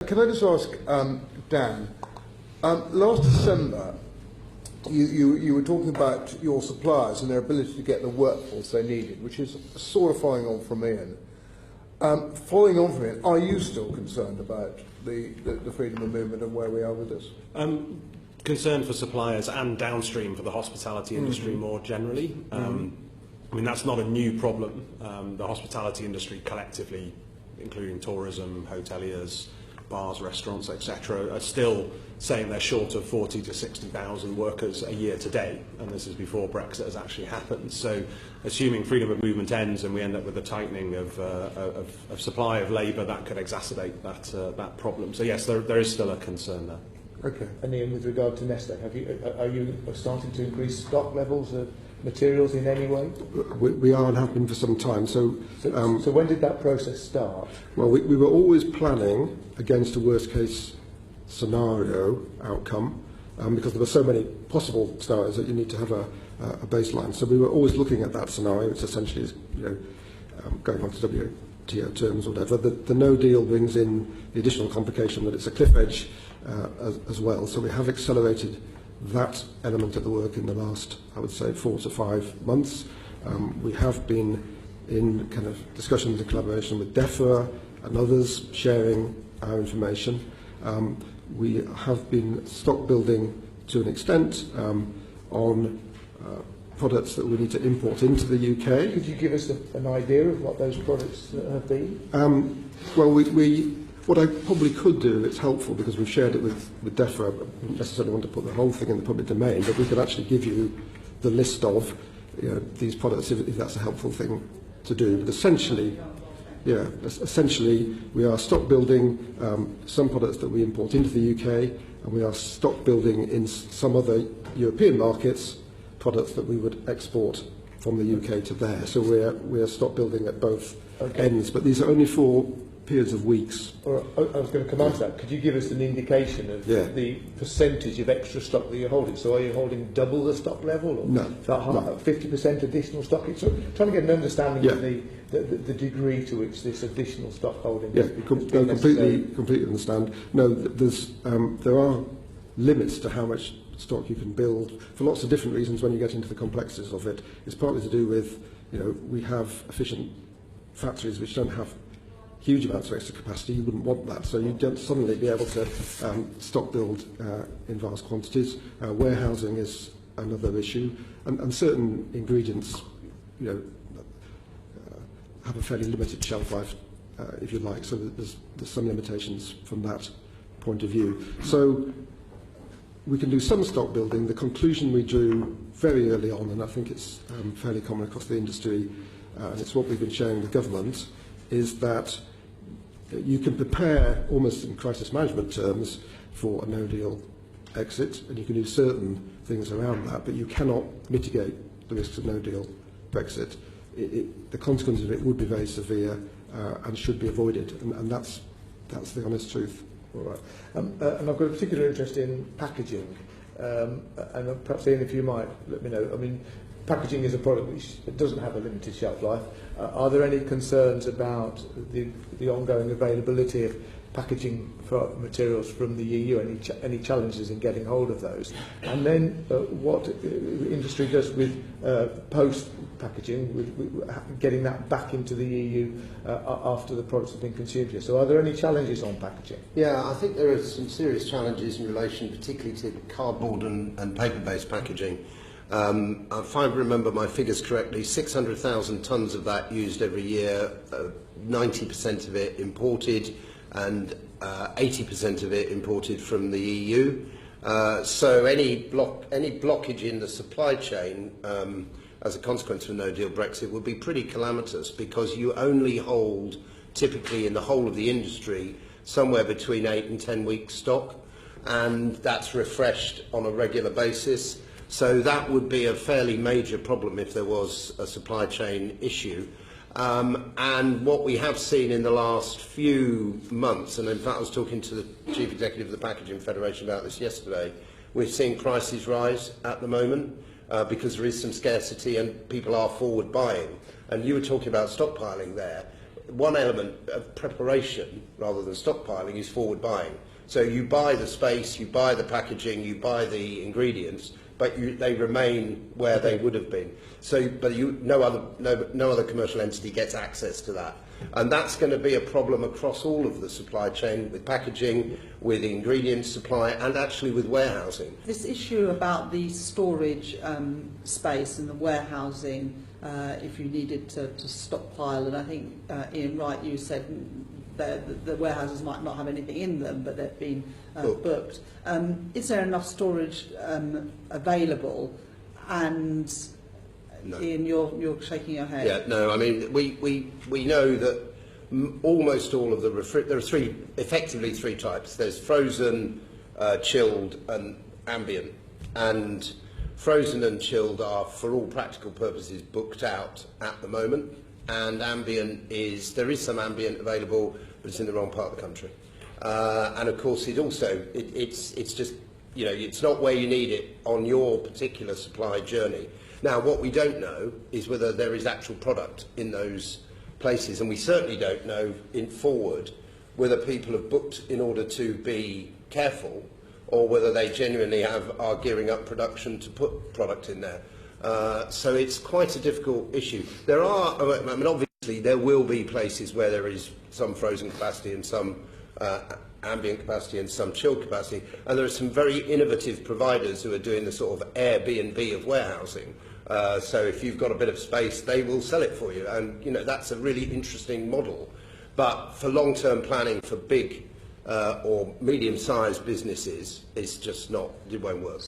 Can I just ask, Dan, last December you were talking about your suppliers and their ability to get the workforce they needed, which is sort of following on from Ian. Following on from Ian, are you still concerned about the freedom of movement and where we are with this? Concern for suppliers and downstream for the hospitality industry more generally. I mean, that's not a new problem. The hospitality industry collectively, including tourism, hoteliers, bars, restaurants, etc., are still saying they're short of 40 to 60,000 workers a year today, and this is before Brexit has actually happened. So, assuming freedom of movement ends and we end up with a tightening of supply of labour, that could exacerbate that problem. So yes, there is still a concern there. Okay. And Ian, with regard to Neste, are you starting to increase stock levels of materials in any way? We are and have been for some time. So when did that process start? Well, we were always planning against a worst case scenario outcome because there were so many possible scenarios that you need to have a baseline. So we were always looking at that scenario, which essentially is going on to WTO terms or whatever. The no deal brings in the additional complication that it's a cliff edge as well. So we have accelerated that element of the work in the last, I would say, 4 to 5 months. We have been in kind of discussions and collaboration with DEFRA and others sharing our information. We have been stock building to an extent on products that we need to import into the UK. Could you give us an idea of what those products have been? Well, what I probably could do, it's helpful because we've shared it with DEFRA, I don't necessarily want to put the whole thing in the public domain, but we could actually give you the list of these products if that's a helpful thing to do. But essentially, we are stock building some products that we import into the UK, and we are stock building in some other European markets products that we would export from the UK to there. So we're stock building at both ends, but these are only for periods of weeks. I was going to come on to that. Could you give us an indication of the percentage of extra stock that you're holding? So are you holding double the stock level? Or no. 50% additional stock? So trying to get an understanding of the degree to which this additional stock holding completely understand. No, there are limits to how much stock you can build for lots of different reasons when you get into the complexities of it. It's partly to do with, we have efficient factories which don't have huge amounts of extra capacity. You wouldn't want that, so you don't suddenly be able to stock build in vast quantities. Warehousing is another issue, and certain ingredients, have a fairly limited shelf life, if you like. So there's some limitations from that point of view. So we can do some stock building. The conclusion we drew very early on, and I think it's fairly common across the industry, and it's what we've been sharing with government, is that you can prepare almost in crisis management terms for a no-deal exit, and you can do certain things around that, but you cannot mitigate the risks of no-deal Brexit. The consequences of it would be very severe and should be avoided, and that's the honest truth. All right. And I've got a particular interest in packaging, and perhaps Ian, if you might let me know. I mean, packaging is a product which doesn't have a limited shelf life. Are there any concerns about the ongoing availability of packaging for materials from the EU? Any challenges in getting hold of those? And then what the industry does with post-packaging, with getting that back into the EU after the products have been consumed here. So are there any challenges on packaging? Yeah, I think there are some serious challenges in relation particularly to cardboard and paper-based packaging. If I remember my figures correctly, 600,000 tonnes of that used every year, 90% of it imported, and 80% of it imported from the EU. So any blockage in the supply chain as a consequence of a no-deal Brexit would be pretty calamitous, because you only hold, typically in the whole of the industry, somewhere between 8 and 10 weeks stock, and that's refreshed on a regular basis. So that would be a fairly major problem if there was a supply chain issue. And what we have seen in the last few months, and in fact I was talking to the Chief Executive of the Packaging Federation about this yesterday, we're seeing prices rise at the moment because there is some scarcity and people are forward buying. And you were talking about stockpiling there. one element of preparation rather than stockpiling is forward buying. So you buy the space, you buy the packaging, you buy the ingredients, but they remain where they would have been. So, but no other commercial entity gets access to that. And that's going to be a problem across all of the supply chain, with packaging, with ingredient supply, and actually with warehousing. This issue about the storage space and the warehousing, if you needed to stockpile, and I think, Ian Wright, you said the warehouses might not have anything in them, but they've been booked. Is there enough storage available? And no. Ian, you're shaking your head. Yeah, no. I mean, we know that almost all of the there are effectively three types. There's frozen, chilled, and ambient. And frozen and chilled are, for all practical purposes, booked out at the moment. And ambient there is some ambient available, but it's in the wrong part of the country. And of course, it's just, it's not where you need it on your particular supply journey. Now, what we don't know is whether there is actual product in those places, and we certainly don't know in forward whether people have booked in order to be careful, or whether they genuinely are gearing up production to put product in there. So it's quite a difficult issue. Obviously there will be places where there is some frozen capacity and some ambient capacity and some chilled capacity, and there are some very innovative providers who are doing the sort of Airbnb of warehousing. So if you've got a bit of space, they will sell it for you, and that's a really interesting model. But for long-term planning for big or medium-sized businesses, it's just not, it won't work.